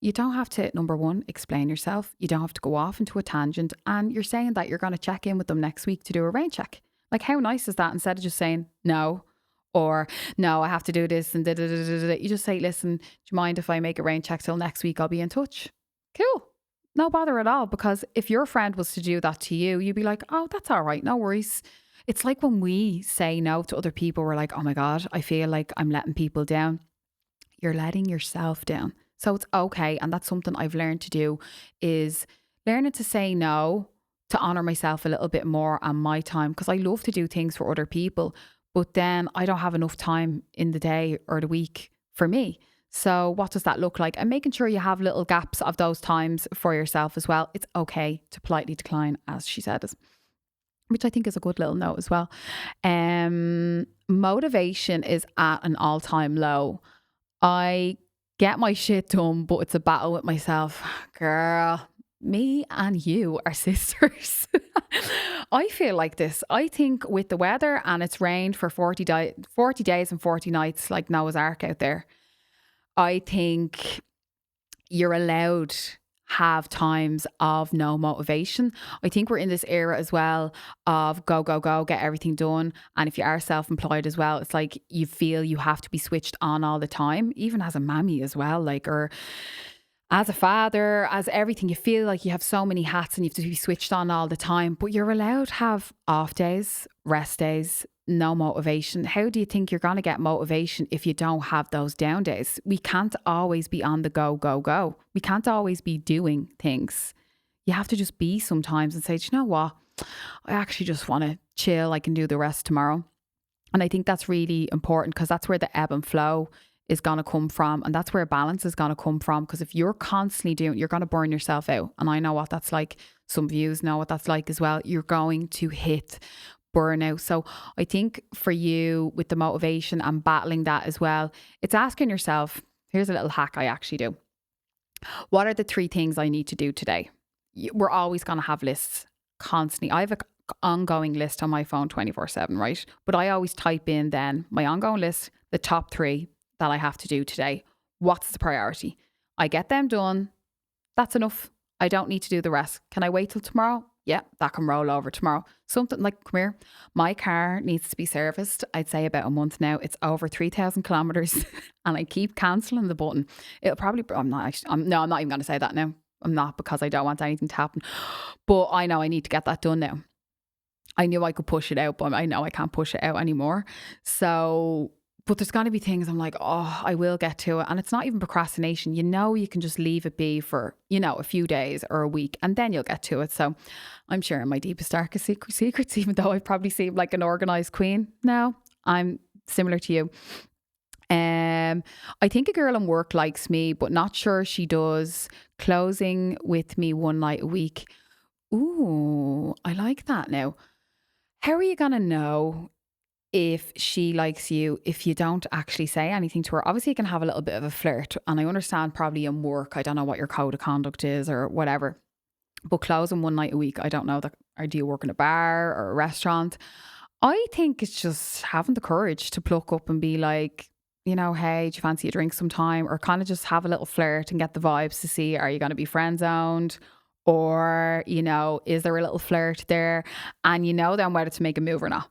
Speaker 1: You don't have to, number one, explain yourself. You don't have to go off into a tangent. And you're saying that you're going to check in with them next week to do a rain check. Like, how nice is that? Instead of just saying no, or no, I have to do this and you just say, listen, do you mind if I make a rain check till next week? I'll be in touch. Cool. No bother at all. Because if your friend was to do that to you, you'd be like, oh, that's all right. No worries. It's like when we say no to other people, we're like, oh my God, I feel like I'm letting people down. You're letting yourself down. So it's okay. And that's something I've learned to do, is learning to say no, to honour myself a little bit more and my time. Because I love to do things for other people, but then I don't have enough time in the day or the week for me. So what does that look like? And making sure you have little gaps of those times for yourself as well. It's okay to politely decline, as she said, which I think is a good little note as well. Motivation is at an all-time low. I get my shit done, but it's a battle with myself. Girl, me and you are sisters. I feel like this. I think with the weather and it's rained for 40 days and 40 nights like Noah's Ark out there, I think you're allowed have times of no motivation. I think we're in this era as well of go, go, go, get everything done. And if you are self-employed as well, it's like you feel you have to be switched on all the time, even as a mammy as well, like, or as a father, as everything. You feel like you have so many hats and you have to be switched on all the time, but you're allowed to have off days, rest days, no motivation. How do you think you're going to get motivation if you don't have those down days? We can't always be on the go, go, go. We can't always be doing things. You have to just be sometimes and say, do you know what? I actually just want to chill. I can do the rest tomorrow. And I think that's really important, because that's where the ebb and flow is going to come from. And that's where balance is going to come from. Because if you're constantly doing, you're going to burn yourself out. And I know what that's like. Some of you know what that's like as well. You're going to hit burnout. So I think for you with the motivation and battling that as well, it's asking yourself, here's a little hack I actually do. What are the 3 things I need to do today? We're always going to have lists constantly. I have an ongoing list on my phone 24/7, right? But I always type in then my ongoing list, the top 3 that I have to do today. What's the priority? I get them done. That's enough. I don't need to do the rest. Can I wait till tomorrow? Yeah, that can roll over tomorrow. Something like, come here, my car needs to be serviced. I'd say about a month now. It's over 3,000 kilometers and I keep cancelling the button. It'll probably, I'm not actually, no, I'm not even going to say that now. I'm not, because I don't want anything to happen. But I know I need to get that done now. I knew I could push it out, but I know I can't push it out anymore. So, but there's going to be things I'm like, oh, I will get to it. And it's not even procrastination. You know, you can just leave it be for, a few days or a week and then you'll get to it. So I'm sharing my deepest, darkest secrets, even though I probably seem like an organized queen now. I'm similar to you. I think a girl in work likes me, but not sure she does. Closing with me one night a week. Ooh, I like that now. How are you going to know if she likes you if you don't actually say anything to her? Obviously, you can have a little bit of a flirt. And I understand probably in work, I don't know what your code of conduct is or whatever. But closing one night a week, I don't know that. Or do you work in a bar or a restaurant? I think it's just having the courage to pluck up and be like, hey, do you fancy a drink sometime? Or kind of just have a little flirt and get the vibes to see, are you going to be friend zoned? Or, is there a little flirt there? And then whether to make a move or not.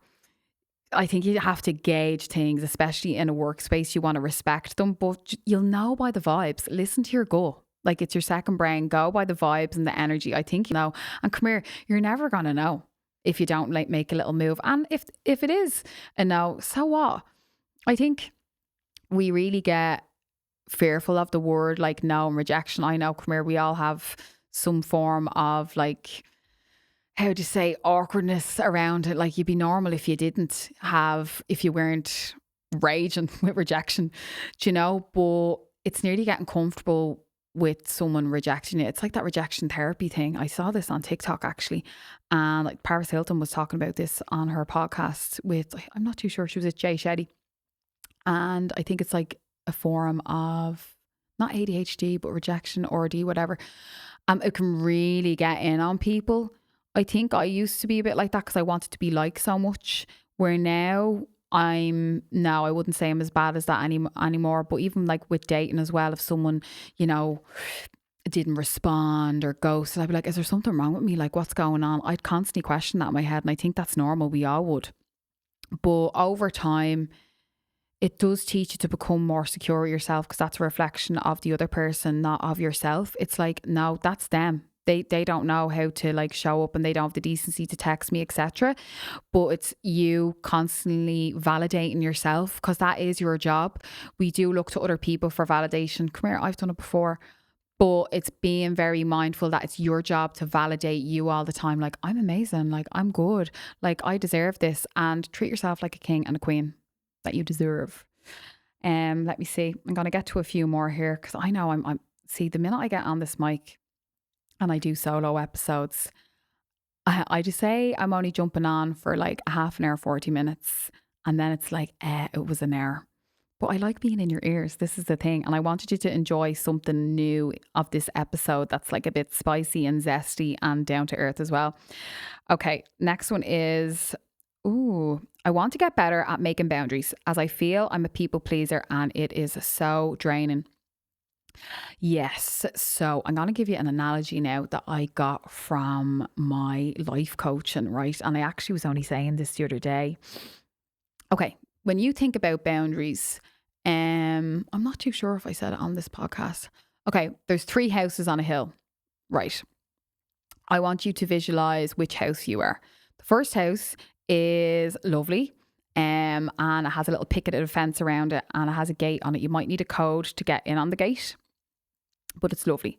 Speaker 1: I think you have to gauge things, especially in a workspace. You want to respect them, but you'll know by the vibes. Listen to your gut. Like, it's your second brain. Go by the vibes and the energy. I think, and come here, you're never going to know if you don't make a little move. And if it is a no, so what? I think we really get fearful of the word like no and rejection. I know, come here, we all have some form of like, how do you say, awkwardness around it. Like, you'd be normal if you weren't raging with rejection, but it's nearly getting comfortable with someone rejecting you. It's like that rejection therapy thing. I saw this on TikTok actually. And like Paris Hilton was talking about this on her podcast with, I'm not too sure, she was with Jay Shetty. And I think it's like a form of not ADHD, but rejection, RD, whatever. It can really get in on people. I think I used to be a bit like that because I wanted to be liked so much, where now I wouldn't say I'm as bad as that anymore. But even like with dating as well, if someone, didn't respond or ghosted, I'd be like, is there something wrong with me? Like, what's going on? I'd constantly question that in my head. And I think that's normal. We all would. But over time, it does teach you to become more secure with yourself, because that's a reflection of the other person, not of yourself. It's like, no, that's them. They don't know how to like show up, and they don't have the decency to text me, etc. But it's you constantly validating yourself, because that is your job. We do look to other people for validation. Come here, I've done it before. But it's being very mindful that it's your job to validate you all the time. Like, I'm amazing. Like, I'm good. Like, I deserve this. And treat yourself like a king and a queen that you deserve. Let me see. I'm going to get to a few more here, because I know I'm see, the minute I get on this mic and I do solo episodes, I just say I'm only jumping on for like a half an hour, 40 minutes. And then it's like, it was an hour. But I like being in your ears. This is the thing. And I wanted you to enjoy something new of this episode that's like a bit spicy and zesty and down to earth as well. Okay, next one is, I want to get better at making boundaries, as I feel I'm a people pleaser and it is so draining. Yes. So I'm going to give you an analogy now that I got from my life coaching, right? And I actually was only saying this the other day. Okay. When you think about boundaries, I'm not too sure if I said it on this podcast. Okay. There's 3 houses on a hill, right? I want you to visualize which house you are. The first house is lovely. And it has a little picketed fence around it, and it has a gate on it. You might need a code to get in on the gate, but it's lovely.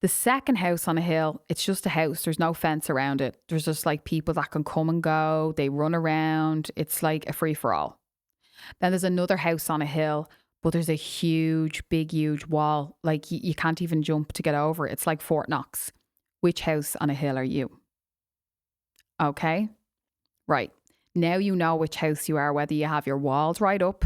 Speaker 1: The second house on a hill, it's just a house. There's no fence around it. There's just like people that can come and go. They run around. It's like a free for all. Then there's another house on a hill, but there's a huge wall. Like you can't even jump to get over it. It's like Fort Knox. Which house on a hill are you? Okay, right. Now you know which house you are, whether you have your walls right up,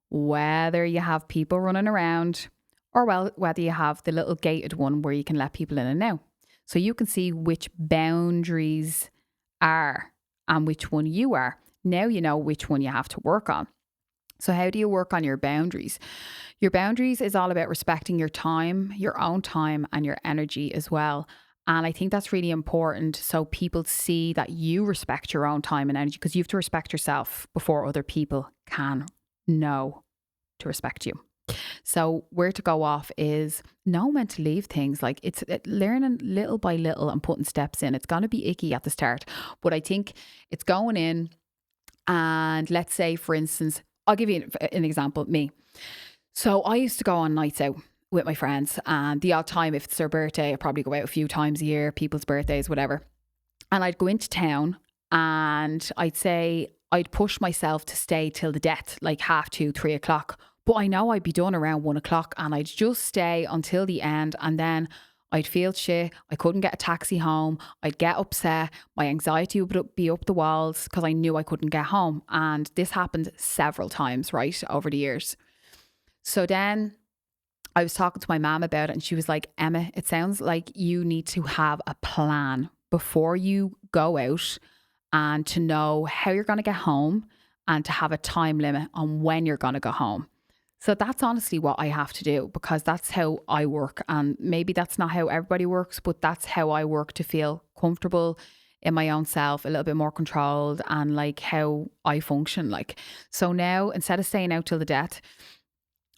Speaker 1: whether you have people running around, or whether you have the little gated one where you can let people in and out. So you can see which boundaries are and which one you are. Now you know which one you have to work on. So how do you work on your boundaries? Your boundaries is all about respecting your time, your own time, and your energy as well. And I think that's really important so people see that you respect your own time and energy, because you have to respect yourself before other people can know to respect you. So where to go off is know when to leave things. Like it's learning little by little and putting steps in. It's going to be icky at the start, but I think it's going in. And let's say, for instance, I'll give you an example, me. So I used to go on nights out with my friends, and the odd time, if it's their birthday, I probably go out a few times a year, people's birthdays, whatever. And I'd go into town and I'd say I'd push myself to stay till the death, like 2:30, 3 o'clock. But I know I'd be done around 1 o'clock, and I'd just stay until the end. And then I'd feel shit. I couldn't get a taxi home. I'd get upset. My anxiety would be up the walls because I knew I couldn't get home. And this happened several times, right, over the years. So then I was talking to my mum about it, and she was like, Emma, it sounds like you need to have a plan before you go out, and to know how you're going to get home, and to have a time limit on when you're going to go home. So that's honestly what I have to do, because that's how I work. And maybe that's not how everybody works, but that's how I work to feel comfortable in my own self, a little bit more controlled, and like how I function. Like, so now instead of staying out till the death,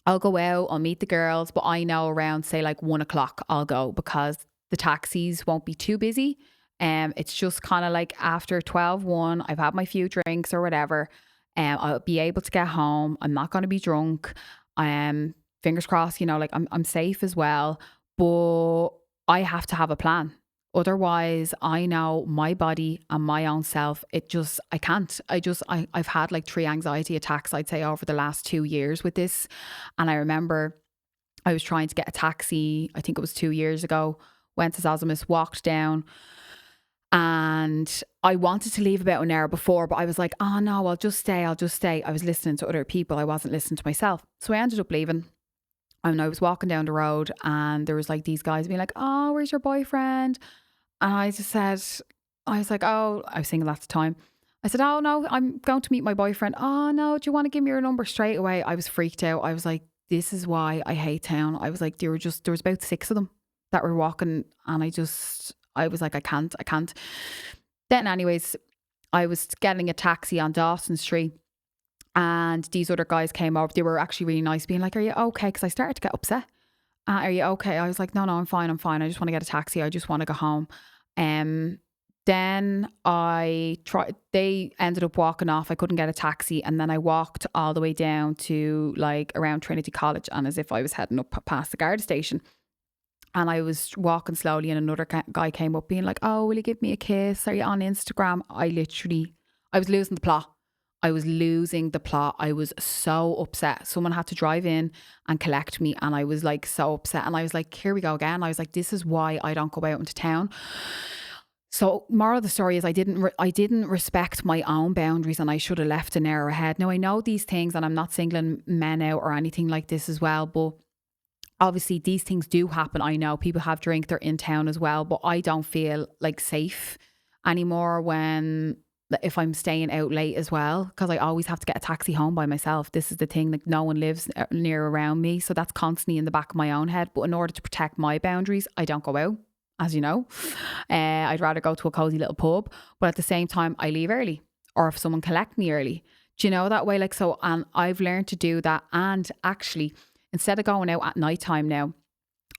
Speaker 1: I'll go out, I'll meet the girls, but I know around say like 1 o'clock I'll go, because the taxis won't be too busy. It's just kind of like after 12, I've had my few drinks or whatever. I'll be able to get home. I'm not going to be drunk. Fingers crossed, like I'm safe as well. But I have to have a plan. Otherwise, I know my body and my own self, I can't. I've had like 3 anxiety attacks, I'd say, over the last 2 years with this. And I remember I was trying to get a taxi, I think it was 2 years ago, went to Zosimus, walked down, and I wanted to leave about an hour before, but I was like, oh no, I'll just stay. I was listening to other people. I wasn't listening to myself. So I ended up leaving. And I was walking down the road, and there was like these guys being like, oh, where's your boyfriend? And I just said, I was like, oh, I was single at the time. I said, oh no, I'm going to meet my boyfriend. Oh no, do you want to give me your number straight away? I was freaked out. I was like, this is why I hate town. I was like, there was about 6 of them that were walking, and I was like, I can't. Then anyways, I was getting a taxi on Dawson Street, and these other guys came over. They were actually really nice, being like, are you okay? Because I started to get upset. Are you okay? I was like, no, I'm fine. I just want to get a taxi. I just want to go home. Then they ended up walking off. I couldn't get a taxi. And then I walked all the way down to like around Trinity College, and as if I was heading up past the Garda station. And I was walking slowly, and another guy came up being like, oh, will you give me a kiss? Are you on Instagram? I was losing the plot. I was so upset. Someone had to drive in and collect me, and I was like so upset. And I was like, here we go again. I was like, this is why I don't go out into town. So moral of the story is I didn't respect my own boundaries, and I should have left an hour ahead. Now I know these things, and I'm not singling men out or anything like this as well, but obviously these things do happen. I know people have drink, they're in town as well, but I don't feel like safe anymore if I'm staying out late as well, because I always have to get a taxi home by myself. This is the thing, like no one lives near around me, so that's constantly in the back of my own head. But in order to protect my boundaries, I don't go out, as you know. I'd rather go to a cozy little pub, but at the same time I leave early, or if someone collect me early, do you know, that way. Like, so, and I've learned to do that. And actually, instead of going out at night time now,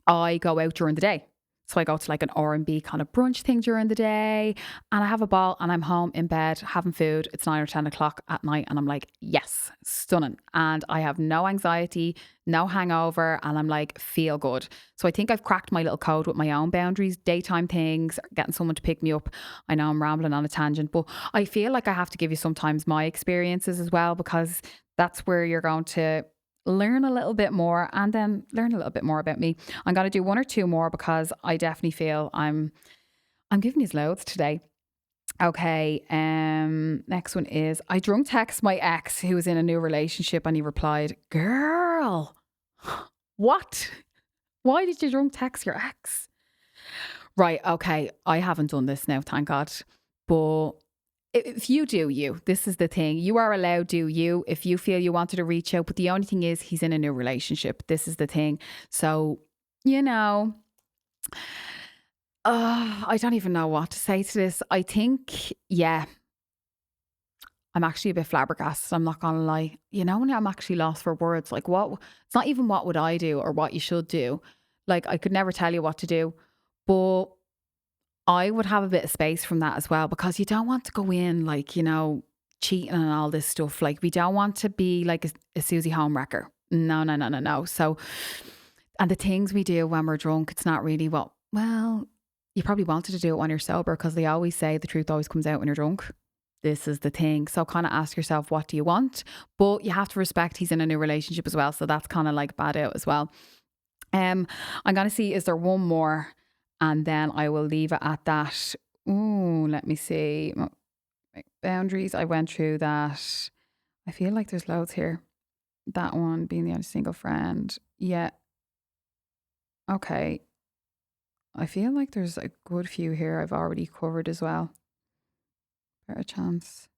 Speaker 1: I go out during the day. So I go to like an R&B kind of brunch thing during the day, and I have a ball, and I'm home in bed having food. It's 9 or 10 o'clock at night, and I'm like, yes, stunning. And I have no anxiety, no hangover, and I'm like, feel good. So I think I've cracked my little code with my own boundaries, daytime things, getting someone to pick me up. I know I'm rambling on a tangent, but I feel like I have to give you sometimes my experiences as well, because that's where you're going to learn a little bit more, and then learn a little bit more about me. I'm going to do 1 or 2 more, because I definitely feel I'm giving you loads today. Okay, next one is, I drunk text my ex who was in a new relationship, and he replied, girl, what? Why did you drunk text your ex? Right, okay, I haven't done this now, thank God. But if you do you, this is the thing. You are allowed to do you if you feel you wanted to reach out. But the only thing is, he's in a new relationship. This is the thing. So, I don't even know what to say to this. I think, yeah, I'm actually a bit flabbergasted. I'm not gonna lie. You know, when I'm actually lost for words, like what? It's not even what would I do or what you should do. Like I could never tell you what to do, but I would have a bit of space from that as well because you don't want to go in like cheating and all this stuff. Like we don't want to be like a Susie homewrecker. No, no, no, no, no. So, and the things we do when we're drunk, it's not really what. Well, you probably wanted to do it when you're sober because they always say the truth always comes out when you're drunk. This is the thing. So kind of ask yourself, what do you want? But you have to respect he's in a new relationship as well. So that's kind of like bad out as well. Um, I'm gonna see, is there one more? And then I will leave it at that. Ooh, let me see. Boundaries. I went through that. I feel like there's loads here. That one, being the only single friend. Yeah. Okay. I feel like there's a good few here I've already covered as well. Better chance.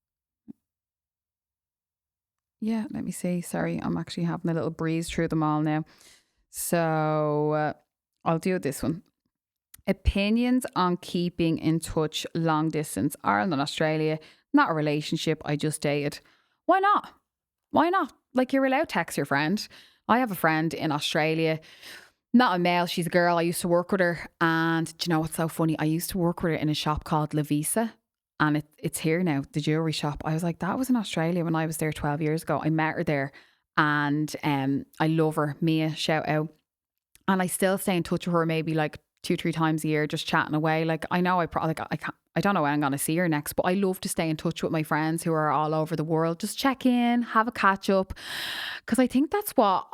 Speaker 1: Yeah, let me see. Sorry, I'm actually having a little breeze through them all now. So I'll do this one. Opinions on keeping in touch long distance, Ireland and Australia. Not a relationship, I just dated. Why not? Why not? Like you're allowed to text your friend. I have a friend in Australia, not a male, she's a girl. I used to work with her. And do you know what's so funny? I used to work with her in a shop called Lavisa. And it's here now, the jewellery shop. I was like, that was in Australia when I was there 12 years ago. I met her there and I love her. Mia, shout out. And I still stay in touch with her maybe like 2-3 times a year, just chatting away. Like I know I can't, I don't know when I'm gonna see her next, but I love to stay in touch with my friends who are all over the world. Just check in, have a catch up, because I think that's what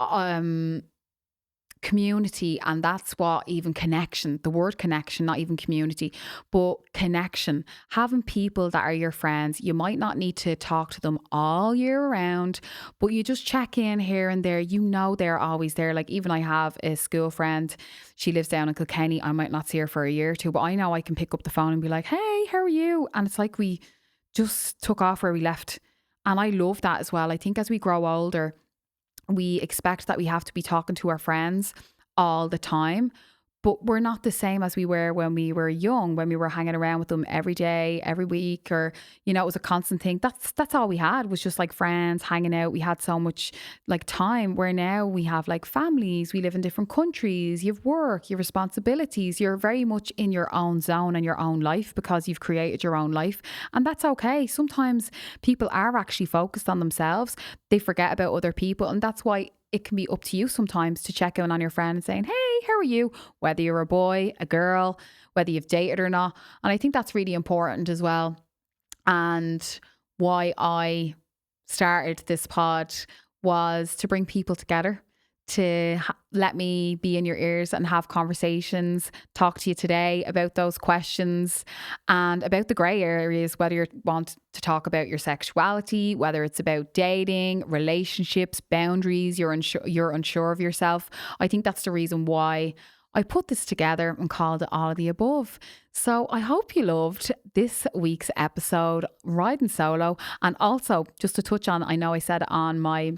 Speaker 1: community, and that's what even connection, the word connection, not even community, but connection, having people that are your friends. You might not need to talk to them all year round, but you just check in here and there. They're always there. Like even I have a school friend, she lives down in Kilkenny. I might not see her for a year or two, but I know I can pick up the phone and be like, hey, how are you? And it's like we just took off where we left. And I love that as well. I think as we grow older, we expect that we have to be talking to our friends all the time, but we're not the same as we were when we were young, when we were hanging around with them every day, every week, or it was a constant thing. That's all we had, was just like friends hanging out. We had so much like time, where now we have like families, we live in different countries, you've work, your responsibilities, you're very much in your own zone and your own life because you've created your own life. And that's okay. Sometimes people are actually focused on themselves. They forget about other people. And that's why it can be up to you sometimes to check in on your friend and saying, hey, how are you? Whether you're a boy, a girl, whether you've dated or not. And I think that's really important as well. And why I started this pod was to bring people together, to let me be in your ears and have conversations, talk to you today about those questions and about the grey areas, whether you want to talk about your sexuality, whether it's about dating, relationships, boundaries, you're unsure of yourself. I think that's the reason why I put this together and called it All of the Above. So I hope you loved this week's episode, riding solo. And also, just to touch on, I know I said it on my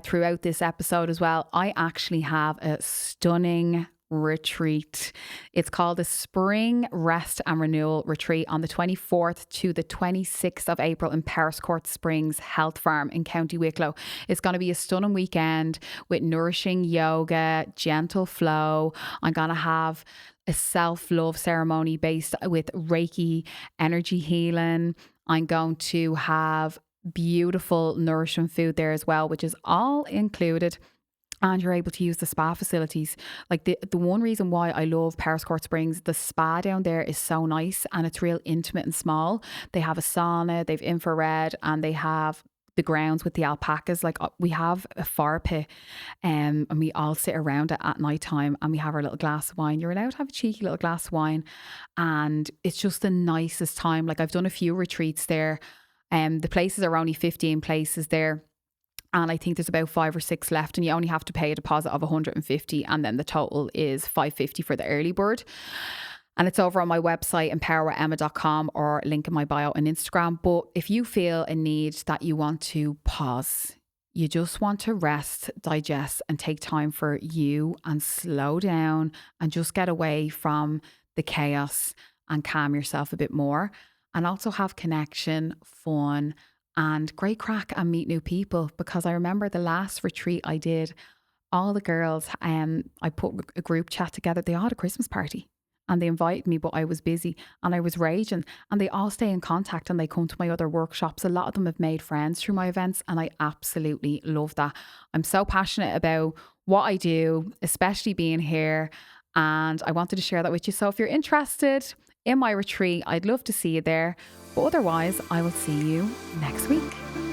Speaker 1: throughout this episode as well, I actually have a stunning retreat. It's called the Spring Rest and Renewal Retreat on the 24th to the 26th of April in Periscourt Springs Health Farm in County Wicklow. It's going to be a stunning weekend with nourishing yoga, gentle flow. I'm going to have a self-love ceremony based with Reiki, energy healing. I'm going to have beautiful nourishing food there as well, which is all included. And you're able to use the spa facilities. Like the one reason why I love Periscourt Springs, the spa down there is so nice and it's real intimate and small. They have a sauna, they've infrared, and they have the grounds with the alpacas. Like we have a fire pit and we all sit around it at night time and we have our little glass of wine. You're allowed to have a cheeky little glass of wine and it's just the nicest time. Like I've done a few retreats there. The places are only 15 places there. And I think there's about 5 or 6 left and you only have to pay a deposit of 150 and then the total is 550 for the early bird. And it's over on my website, empowerwithemma.com, or link in my bio on Instagram. But if you feel a need that you want to pause, you just want to rest, digest and take time for you and slow down and just get away from the chaos and calm yourself a bit more, and also have connection, fun, and great crack and meet new people. Because I remember the last retreat I did, all the girls, I put a group chat together. They all had a Christmas party and they invited me, but I was busy and I was raging. And they all stay in contact and they come to my other workshops. A lot of them have made friends through my events, and I absolutely love that. I'm so passionate about what I do, especially being here. And I wanted to share that with you. So if you're interested in my retreat, I'd love to see you there. But otherwise, I will see you next week.